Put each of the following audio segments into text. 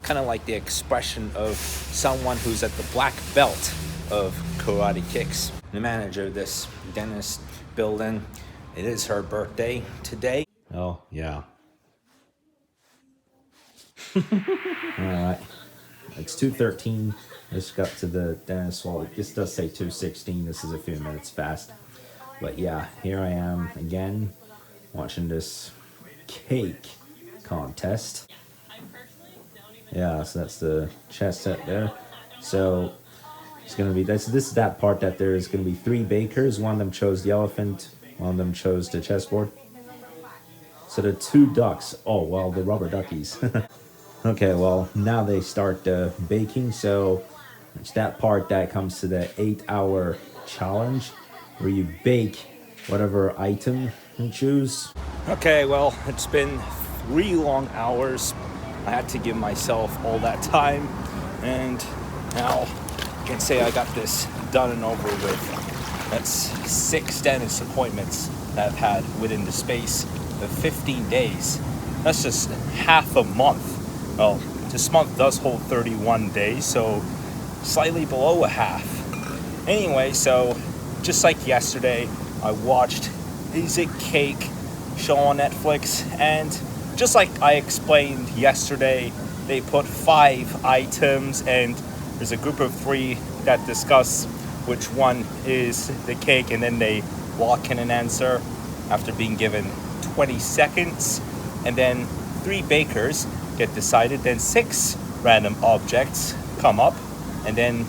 kind of like the expression of someone who's at the black belt of karate kicks. The manager of this dentist building, it is her birthday today. Oh, yeah. Alright. It's 2:13. I just got to the dentist. Well, this does say 2:16. This is a few minutes fast. But yeah, here I am again, watching this cake contest. Yeah, so that's the chess set there. So it's gonna be this is that part that there's gonna be 3 bakers. One of them chose the elephant, one of them chose the chessboard. So the 2 ducks. Oh well, the rubber duckies. Okay, well now they start baking. So it's that part that comes to the 8-hour challenge, where you bake whatever item you choose. Okay, well it's been 3 long hours. I had to give myself all that time, and now I can say I got this done and over with. That's 6 dentist appointments that I've had within the space of 15 days. That's just half a month. Well, this month does hold 31 days, so slightly below a half. Anyway, so just like yesterday, I watched Is It Cake show on Netflix, and just like I explained yesterday, they put 5 items, and there's a group of 3 that discuss which one is the cake, and then they lock in an answer after being given 20 seconds, and then 3 bakers get decided, then 6 random objects come up, and then,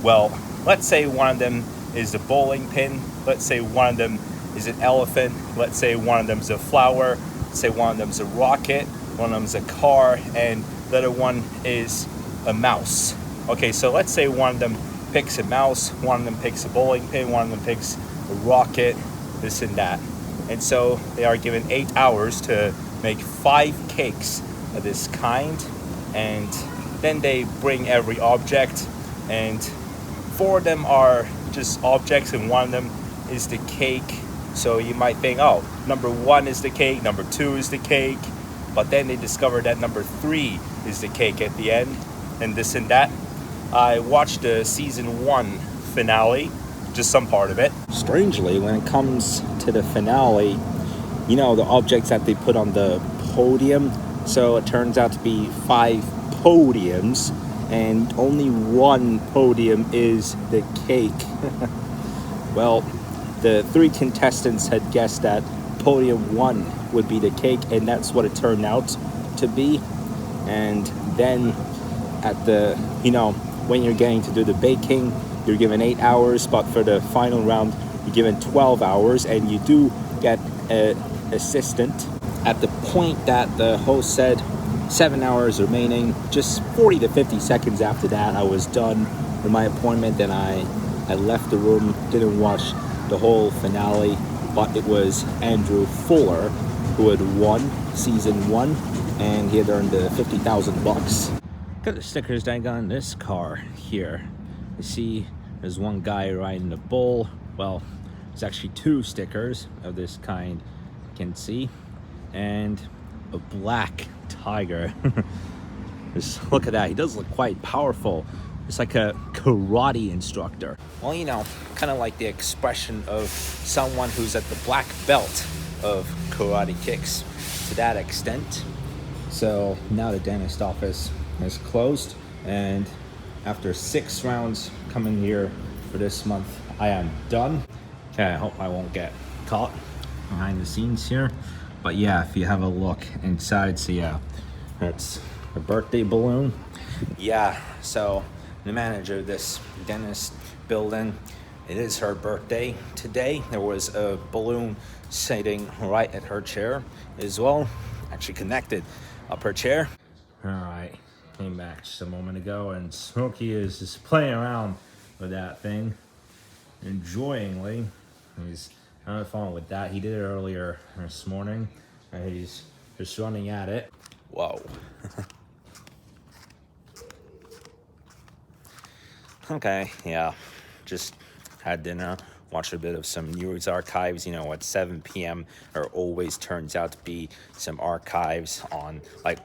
well, let's say one of them is a bowling pin, let's say one of them is an elephant, let's say one of them is a flower, let's say one of them is a rocket, one of them is a car, and the other one is a mouse. Okay, so let's say one of them picks a mouse, one of them picks a bowling pin, one of them picks a rocket, this and that. And so they are given 8 hours to make 5 cakes of this kind, and then they bring every object, and 4 of them are just objects and one of them is the cake. So you might think, oh, number 1 is the cake, number 2 is the cake, but then they discover that number 3 is the cake at the end, and this and that. I watched the season 1 finale, just some part of it. Strangely, when it comes to the finale, you know, the objects that they put on the podium, so it turns out to be 5 podiums, and only 1 podium is the cake. Well, the 3 contestants had guessed that podium 1 would be the cake, and that's what it turned out to be. And then at the, you know, when you're getting to do the baking, you're given 8 hours, but for the final round, you're given 12 hours, and you do get an assistant. At the point that the host said 7 hours remaining, just 40 to 50 seconds after that, I was done with my appointment, and I left the room, didn't watch the whole finale, but it was Andrew Fuller who had won season 1, and he had earned the $50,000. Got the stickers that I got in this car here. You see, there's one guy riding a bull. Well, there's actually 2 stickers of this kind, you can see, and a black tiger. Just look at that. He does look quite powerful. It's like a karate instructor. Well, you know, kind of like the expression of someone who's at the black belt of karate kicks, to that extent. So now the dentist office is closed, and after 6 rounds coming here for this month, I am done. Okay, I hope I won't get caught behind the scenes here. But yeah, if you have a look inside, so yeah, that's a birthday balloon. Yeah, so the manager of this dentist building, it is her birthday today. There was a balloon sitting right at her chair as well, actually connected up her chair. All right, came back just a moment ago, and Smokey is just playing around with that thing enjoyingly. He's having fun with that. He did it earlier this morning, and he's just running at it. Whoa. Okay, yeah, just had dinner, watched a bit of some news archives. You know, at 7 p.m. there always turns out to be some archives on, like,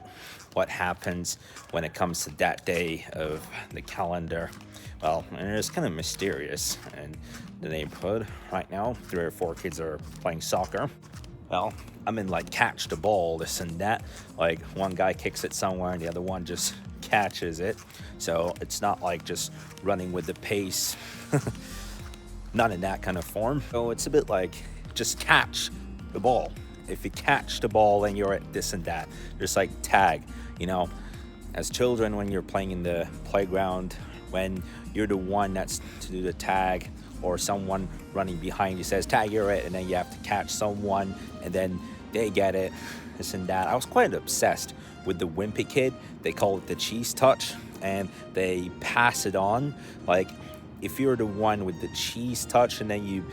what happens when it comes to that day of the calendar. Well, and it's kind of mysterious in the neighborhood right now. 3 or 4 kids are playing soccer. Well, I'm in like catch the ball, this and that. Like one guy kicks it somewhere and the other one just catches it. So it's not like just running with the pace. Not in that kind of form. So it's a bit like just catch the ball. If you catch the ball, then you're at this and that. Just like tag, you know, as children, when you're playing in the playground, when you're the one that's to do the tag, or someone running behind you says tag, you're it, and then you have to catch someone and then they get it, this and that. I was quite obsessed with the wimpy kid. They call it the cheese touch, and they pass it on. Like if you're the one with the cheese touch and then you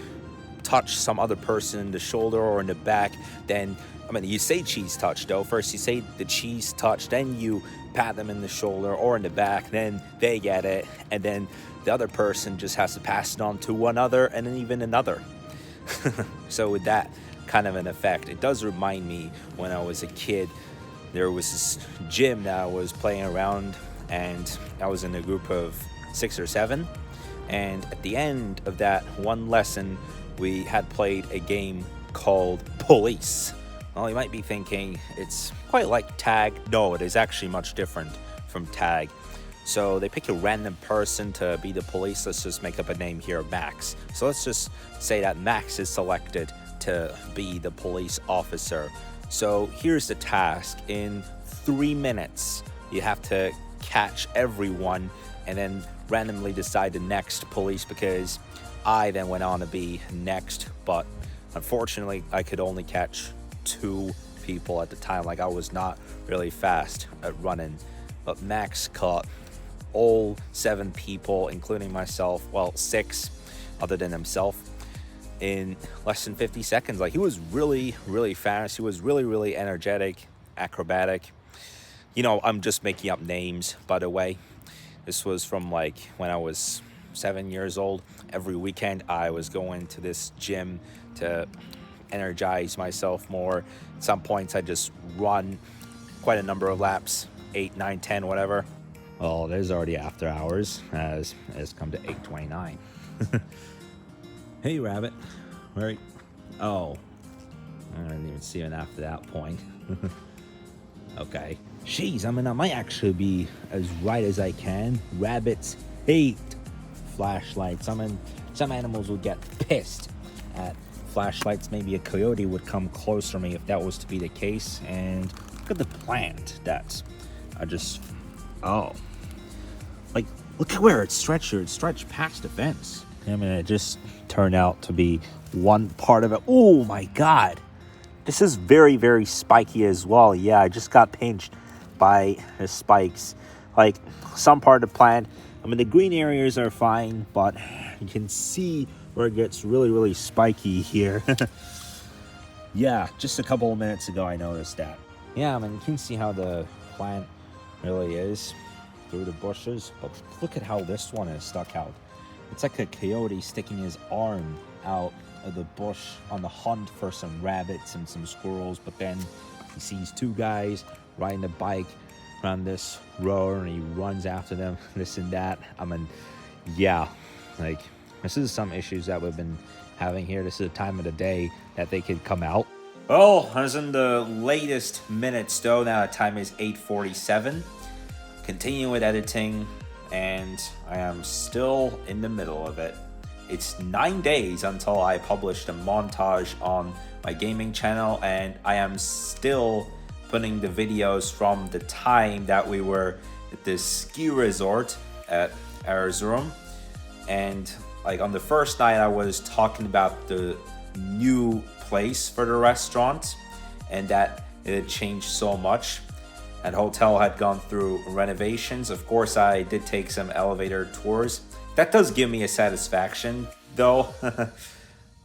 touch some other person in the shoulder or in the back, then I mean, you say cheese touch though. First you say the cheese touch, then you pat them in the shoulder or in the back, then they get it, and then the other person just has to pass it on to one other and then even another. So with that kind of an effect, it does remind me when I was a kid, there was this gym that I was playing around, and I was in a group of 6 or 7, and at the end of that one lesson, we had played a game called Police. Well, you might be thinking it's quite like tag. No, it is actually much different from tag. So they pick a random person to be the police. Let's just make up a name here, Max. So let's just say that Max is selected to be the police officer. So here's the task. In 3 minutes, you have to catch everyone and then randomly decide the next police, because I then went on to be next. But unfortunately, I could only catch 2 people at the time. Like I was not really fast at running. But Max caught all 7 people, including myself, well, 6 other than himself, in less than 50 seconds. Like he was really, really fast. He was really, really energetic, acrobatic. You know, I'm just making up names, by the way. This was from like when I was 7 years old. Every weekend I was going to this gym to energize myself more. At some points I just run quite a number of laps, 8, 9, 10, whatever. Well, there's already after hours, as it's come to 8:29. Hey, Rabbit. Where? Oh, I didn't even see him after that point. Okay. Jeez, I mean, I might actually be as right as I can. Rabbits hate flashlights. I mean, some animals would get pissed at flashlights. Maybe a coyote would come closer to me if that was to be the case. And look at the plant. That's, I just, oh. Like, look at where it's stretched. It's stretched past the fence. I mean, it just turned out to be one part of it. Oh my God. This is very, very spiky as well. Yeah, I just got pinched by the spikes. Like, some part of the plant, I mean, the green areas are fine, but you can see where it gets really, really spiky here. Yeah, just a couple of minutes ago, I noticed that. Yeah, I mean, you can see how the plant really is through the bushes, but look at how this one is stuck out. It's like a coyote sticking his arm out of the bush on the hunt for some rabbits and some squirrels, but then he sees 2 guys riding a bike around this road and he runs after them, this and that. I mean, yeah, like, this is some issues that we've been having here. This is a time of the day that they could come out. Well, I was in the latest minutes though. Now the time is 8:47. Continuing with editing, and I am still in the middle of it. It's 9 days until I published a montage on my gaming channel, and I am still putting the videos from the time that we were at this ski resort at Erzurum. And like on the first night, I was talking about the new place for the restaurant and that it had changed so much. That hotel had gone through renovations. Of course, I did take some elevator tours. That does give me a satisfaction, though.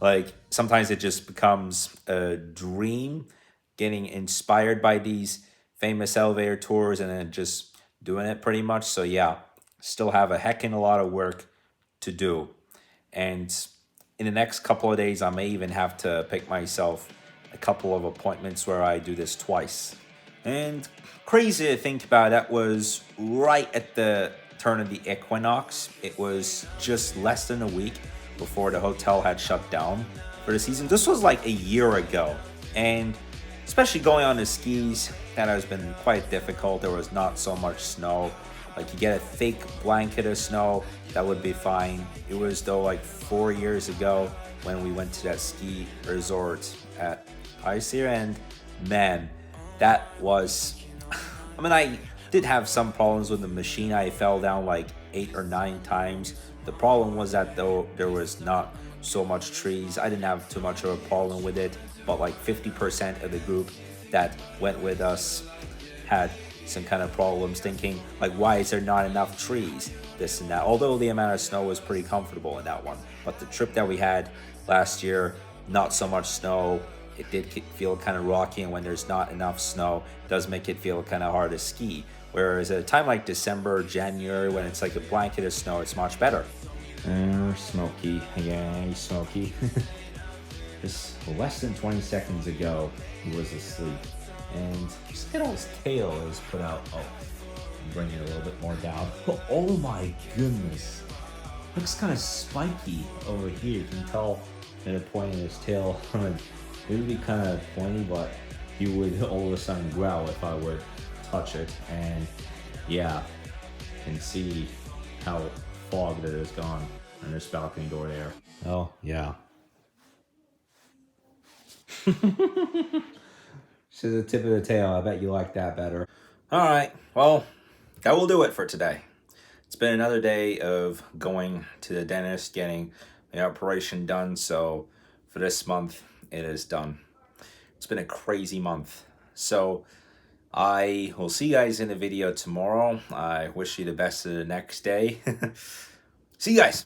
Like, sometimes it just becomes a dream, getting inspired by these famous elevator tours and then just doing it pretty much. So yeah, still have a heckin' a lot of work to do. And in the next couple of days, I may even have to pick myself a couple of appointments where I do this twice. And crazy to think about, that was right at the turn of the equinox. It was just less than a week before the hotel had shut down for the season. This was like a year ago. And especially going on the skis, that has been quite difficult. There was not so much snow. Like you get a thick blanket of snow, that would be fine. It was though like 4 years ago when we went to that ski resort at Icer, and man, that was, I mean, I did have some problems with the machine. I fell down like 8 or 9 times. The problem was that though there was not so much trees, I didn't have too much of a problem with it, but like 50% of the group that went with us had some kind of problems, thinking like, why is there not enough trees, this and that, although the amount of snow was pretty comfortable in that one. But the trip that we had last year, not so much snow. It did feel kind of rocky, and when there's not enough snow, it does make it feel kind of hard to ski. Whereas at a time like December, January, when it's like a blanket of snow, it's much better. Smokey, yeah, Smokey. Just less than 20 seconds ago, he was asleep. And just look at all his tail is put out. Oh, bring it a little bit more down. Oh my goodness. Looks kind of spiky over here. You can tell at the point of his tail. It would be kind of pointy, but he would all of a sudden growl if I would touch it. And yeah, you can see how fogged it is gone on this balcony door there. Oh, yeah. This is the tip of the tail. I bet you like that better. All right, well, that will do it for today. It's been another day of going to the dentist, getting the operation done. So for this month, it is done. It's been a crazy month. So I will see you guys in the video tomorrow. I wish you the best of the next day. See you guys.